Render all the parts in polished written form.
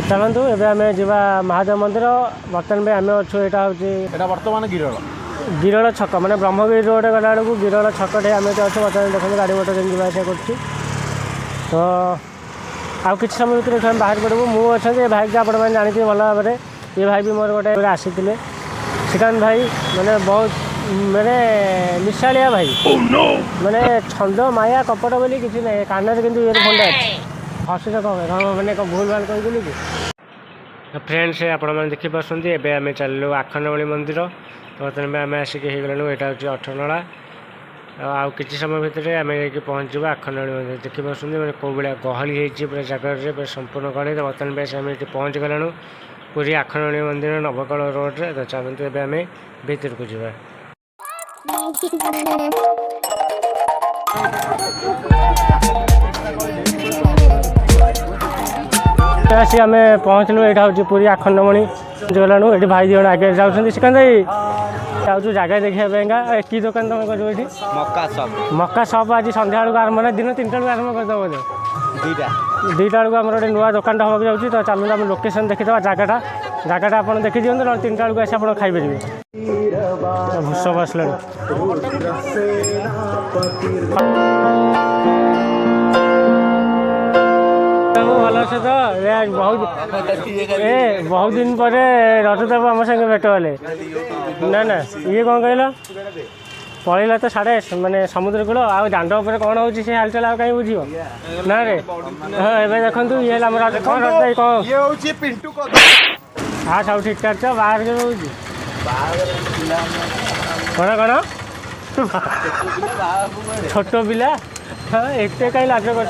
चलतु एवं आम जा महादेव मंदिर बर्तमान भी आम अच्छे यहाँ हूँ बर्तमान गिरल छक माने ब्रह्मगिरी रोड गला बेलू गिरल छकटे आम अच्छे बर्तमान देखते गाड़ी मोटर जैसे कर तो आउ कि समय भर हम बाहर पड़ू मुझे अच्छा भाई को आप जानते भल भाव में ये भाई भी मोर गोटे आसी श्रीकांत भाई मैंने बहुत मैंने मिसाड़िया भाई मैंने छंद माया कपट बोली किसी ना कान कि इयरफोन हस मैंने भूल भाल कही कि फ्रेंड्स आपण मैंने देखिपारे एवं आम चलू आखंडबली मंदिर तो बर्तमान आम आसिक होगलु यहाँ हूँ अठनला आउ कि समय भितर आम जाकि पहुँचू आखंडबली मंदिर देखिपारे मैंने कौ भाया गहली होती पूरा जगार पूरा संपूर्ण गहली तो बर्तमान बेस आम ये पहुँच गलु पूरी आखंडबली मंदिर नवकल रोड्रे तो चलते एवं आम भीतर को जावा आसी आम पहुँचलु यहाँ हूँ पूरी आखंडमणि गलानु ये भाई दिज आगे जाऊँ श्रीकांत भाई जाऊँ जगह देखा कि दुकान तुम कर मक्का सप आज संध्या बेलू आरम्भ ना दिन 3टा बेलू आरम्भ करदेव बोधे 2टा बेलू आम गोटे नुआ दुकान होगा जाऊँगी तो चलते आम लोकेशन देखीदा जगटा आप देखी दिखाँ ना 3टा बेलू आसी आप खाईपर भूस बसला भल से तो बहुत दिन पर रजदेव आम संगे भेट हेले ना ना ये कौन कहल पलैला तो साढ़े मानने समुद्र कूल आ दाण्ड उपर कौन हो हालचाल आ कहीं बुझ ना रे हाँ ए देखो ये हाँ सब ठीक ठाक तो बाहर के कौन कौन छोट पिला हाँ एत कहीं लाज कर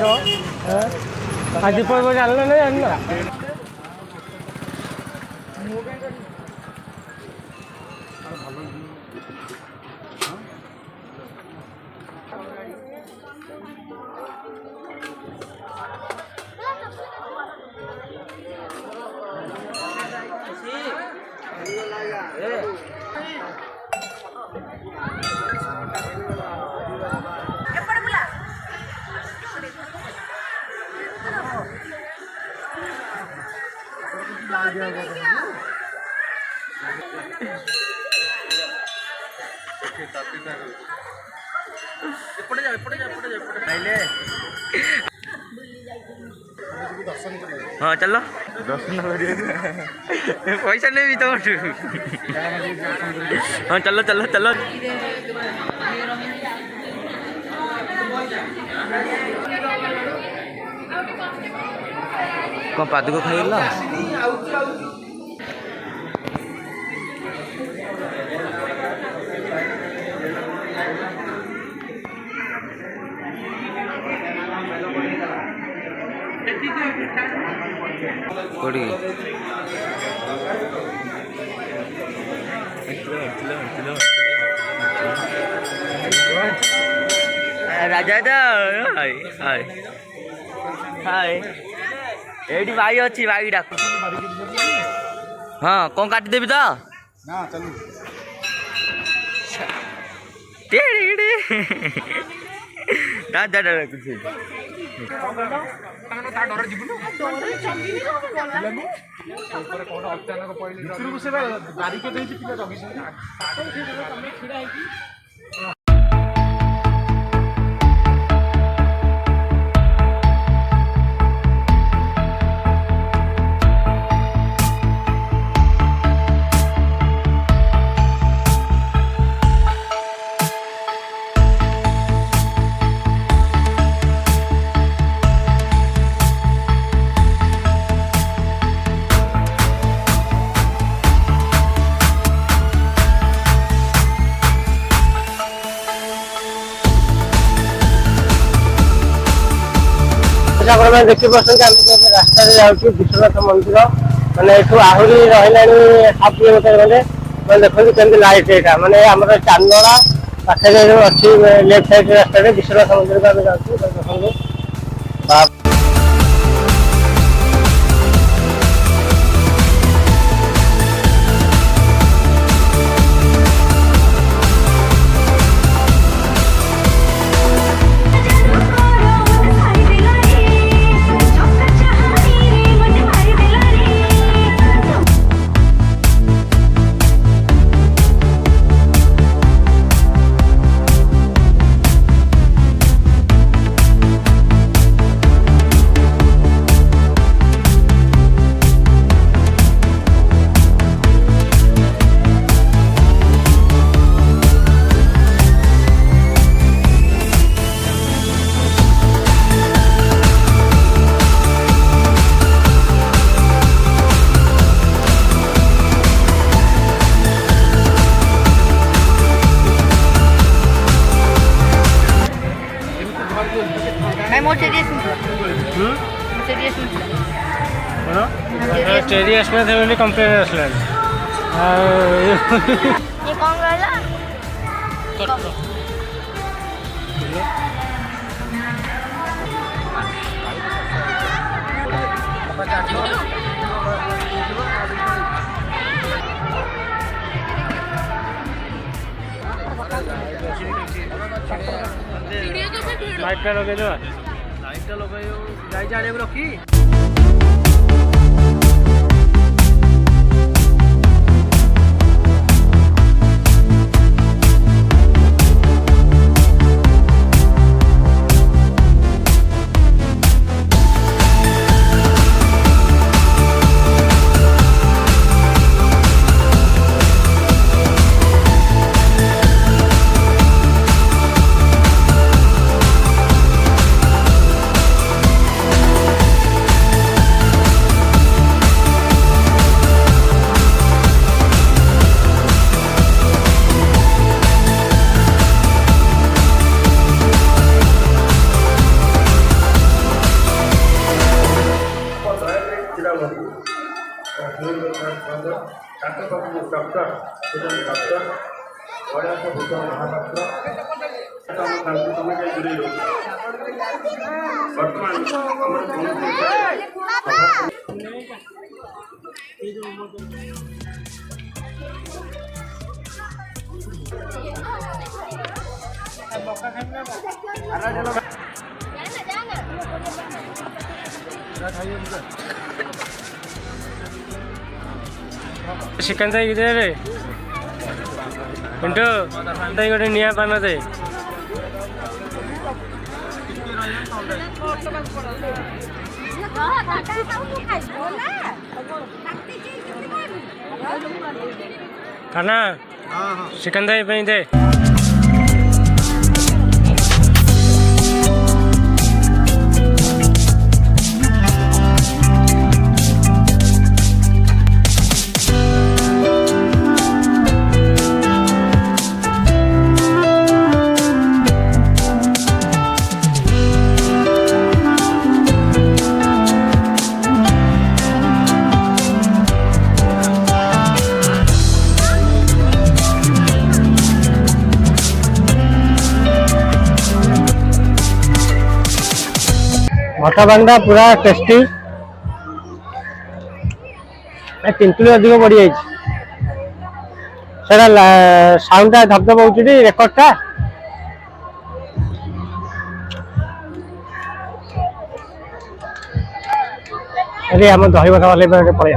आज पर्व जानना ना जानना हाँ चलो दर्शन पैसा नहीं भी तुम हाँ चलो चलो चलो कौन पाद को खाई राजा हाय हाय हाय एडी भाई अच्छी भाई डाक हाँ कौन काटी देवी तो ना चलू देखी पार्टी रास्ता जाऊँ विश्वनाथ मंदिर मानने आहरी रहा हाफ किलोमीटर गले मैं देखो कमी लाइट यहाँ मानने आम चांदला पाखे अच्छी लेफ्ट साइड रास्ता विश्वनाथ मंदिर को आम जाऊँ देखो चेरी आसना बोली कंप्लेन आसला ये कौन कहला लाइट लगे दो लाइट लगे जाई जाने रखी चिकन चाहिए रे पिंटू गोटे निया पान दे खाना चिकन दे मठा बांधा पूरा टेस्टी तिंतुली अधिक बढ़ी जाए साउंड धबधब हो रेकर्डटा अरे आम दही बटा वाले पड़े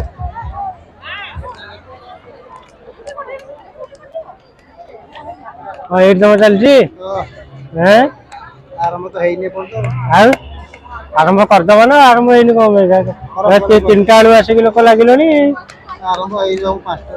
ये तुम चलती आरंभ तो है नहीं आरंभ करदब ना आरंभ होनी कौन 3टा बेलू आसिक लोक लगे आरंभ हो 5टा